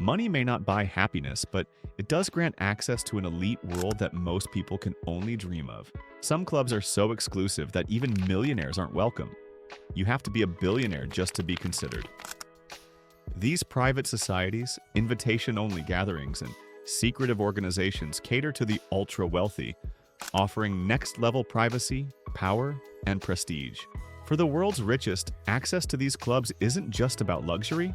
Money may not buy happiness, but it does grant access to an elite world that most people can only dream of. Some clubs are so exclusive that even millionaires aren't welcome. You have to be a billionaire just to be considered. These private societies, invitation-only gatherings, and secretive organizations cater to the ultra-wealthy, offering next-level privacy, power, and prestige. For the world's richest, access to these clubs isn't just about luxury.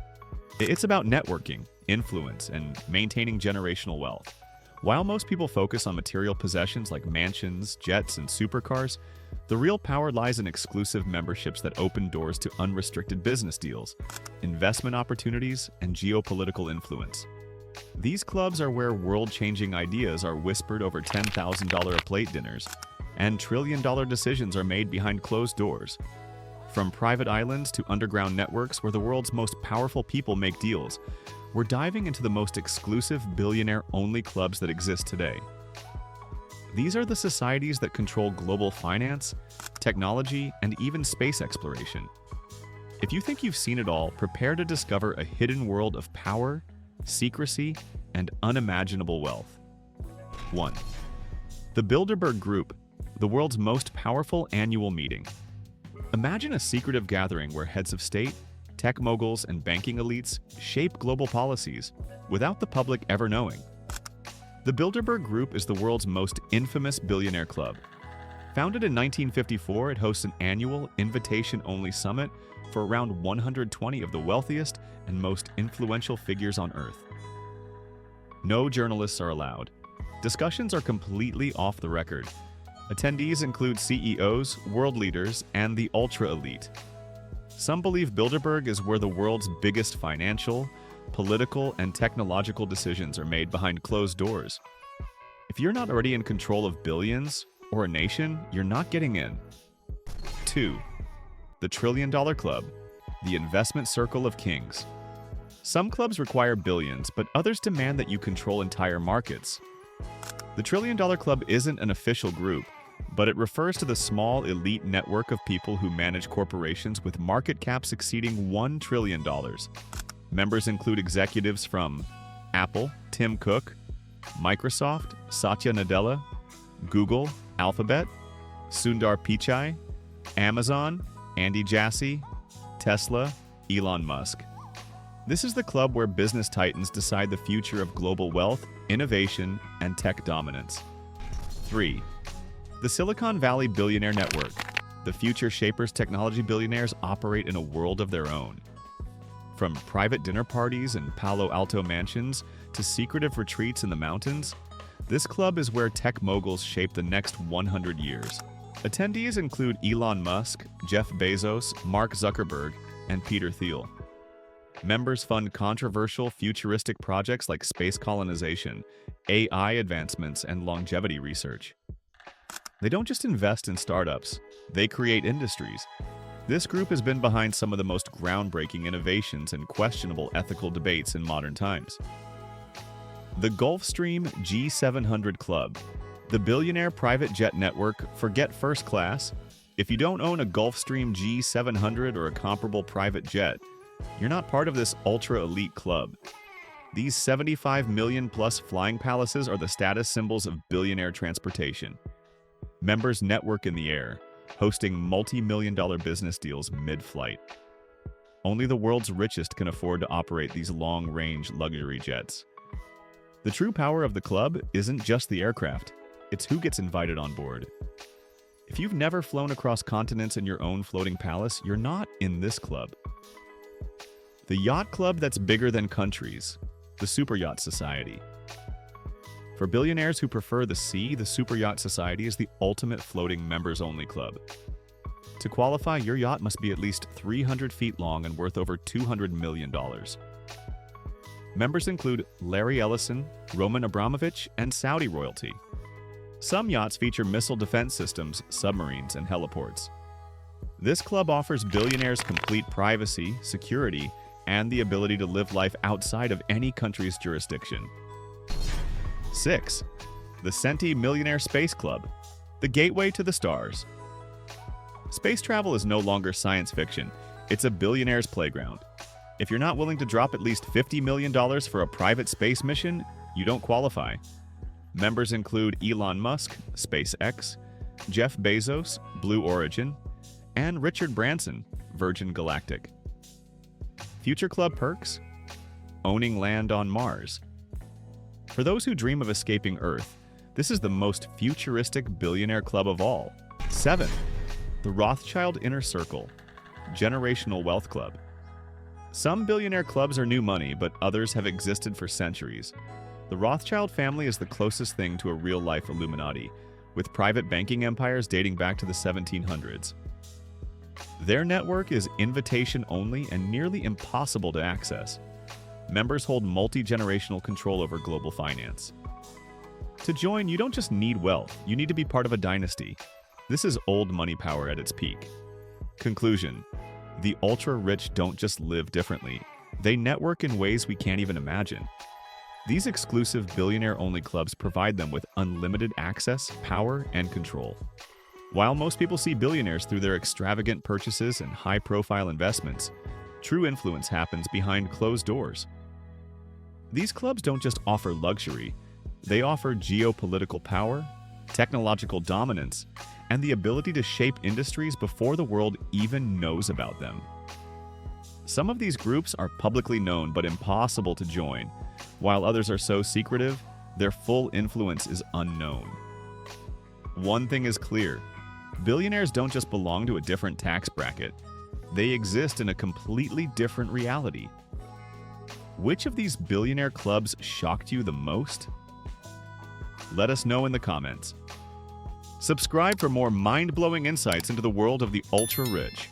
It's about networking, influence, and maintaining generational wealth. While most people focus on material possessions like mansions, jets, and supercars, the real power lies in exclusive memberships that open doors to unrestricted business deals, investment opportunities, and geopolitical influence. These clubs are where world-changing ideas are whispered over $10,000 a plate dinners, and trillion-dollar decisions are made behind closed doors. From private islands to underground networks where the world's most powerful people make deals, we're diving into the most exclusive billionaire-only clubs that exist today. These are the societies that control global finance, technology, and even space exploration. If you think you've seen it all, prepare to discover a hidden world of power, secrecy, and unimaginable wealth. 1. The Bilderberg Group, the world's most powerful annual meeting. Imagine a secretive gathering where heads of state, tech moguls, and banking elites shape global policies without the public ever knowing. The Bilderberg Group is the world's most infamous billionaire club. Founded in 1954, it hosts an annual, invitation-only summit for around 120 of the wealthiest and most influential figures on Earth. No journalists are allowed. Discussions are completely off the record. Attendees include CEOs, world leaders, and the ultra-elite. Some believe Bilderberg is where the world's biggest financial, political, and technological decisions are made behind closed doors. If you're not already in control of billions or a nation, you're not getting in. 2. The Trillion Dollar Club, the investment circle of kings. Some clubs require billions, but others demand that you control entire markets. The Trillion Dollar Club isn't an official group, but it refers to the small elite network of people who manage corporations with market caps exceeding $1 trillion. Members include executives from Apple, Tim Cook, Microsoft, Satya Nadella, Google, Alphabet, Sundar Pichai, Amazon, Andy Jassy, Tesla, Elon Musk. This is the club where business titans decide the future of global wealth, innovation, and tech dominance. 3. The Silicon Valley Billionaire Network. The future shapers technology billionaires operate in a world of their own. From private dinner parties and Palo Alto mansions to secretive retreats in the mountains, this club is where tech moguls shape the next 100 years. Attendees include Elon Musk, Jeff Bezos, Mark Zuckerberg, and Peter Thiel. Members fund controversial futuristic projects like space colonization, AI advancements, and longevity research. They don't just invest in startups, they create industries. This group has been behind some of the most groundbreaking innovations and questionable ethical debates in modern times. The Gulfstream G700 Club, the billionaire private jet network. Forget first class. If you don't own a Gulfstream G700 or a comparable private jet, you're not part of this ultra-elite club. These 75 million-plus flying palaces are the status symbols of billionaire transportation. Members network in the air, hosting multi-million-dollar business deals mid-flight. Only the world's richest can afford to operate these long-range luxury jets. The true power of the club isn't just the aircraft, it's who gets invited on board. If you've never flown across continents in your own floating palace, you're not in this club. The yacht club that's bigger than countries, the Super Yacht Society. For billionaires who prefer the sea, the Super Yacht Society is the ultimate floating members-only club. To qualify, your yacht must be at least 300 feet long and worth over $200 million. Members include Larry Ellison, Roman Abramovich, and Saudi royalty. Some yachts feature missile defense systems, submarines, and heliports. This club offers billionaires complete privacy, security, and the ability to live life outside of any country's jurisdiction. 6. The Centi Millionaire Space Club, the gateway to the stars. Space travel is no longer science fiction, it's a billionaire's playground. If you're not willing to drop at least $50 million for a private space mission, you don't qualify. Members include Elon Musk, SpaceX, Jeff Bezos, Blue Origin, and Richard Branson, Virgin Galactic. Future Club perks: owning land on Mars. For those who dream of escaping Earth, this is the most futuristic billionaire club of all. 7. The Rothschild Inner Circle, Generational Wealth Club. Some billionaire clubs are new money, but others have existed for centuries. The Rothschild family is the closest thing to a real-life Illuminati, with private banking empires dating back to the 1700s. Their network is invitation-only and nearly impossible to access. Members hold multi-generational control over global finance. To join, you don't just need wealth, you need to be part of a dynasty. This is old money power at its peak. Conclusion: the ultra-rich don't just live differently, they network in ways we can't even imagine. These exclusive billionaire-only clubs provide them with unlimited access, power, and control. While most people see billionaires through their extravagant purchases and high-profile investments, true influence happens behind closed doors. These clubs don't just offer luxury, they offer geopolitical power, technological dominance, and the ability to shape industries before the world even knows about them. Some of these groups are publicly known but impossible to join, while others are so secretive, their full influence is unknown. One thing is clear: billionaires don't just belong to a different tax bracket, they exist in a completely different reality. Which of these billionaire clubs shocked you the most? Let us know in the comments. Subscribe for more mind-blowing insights into the world of the ultra-rich.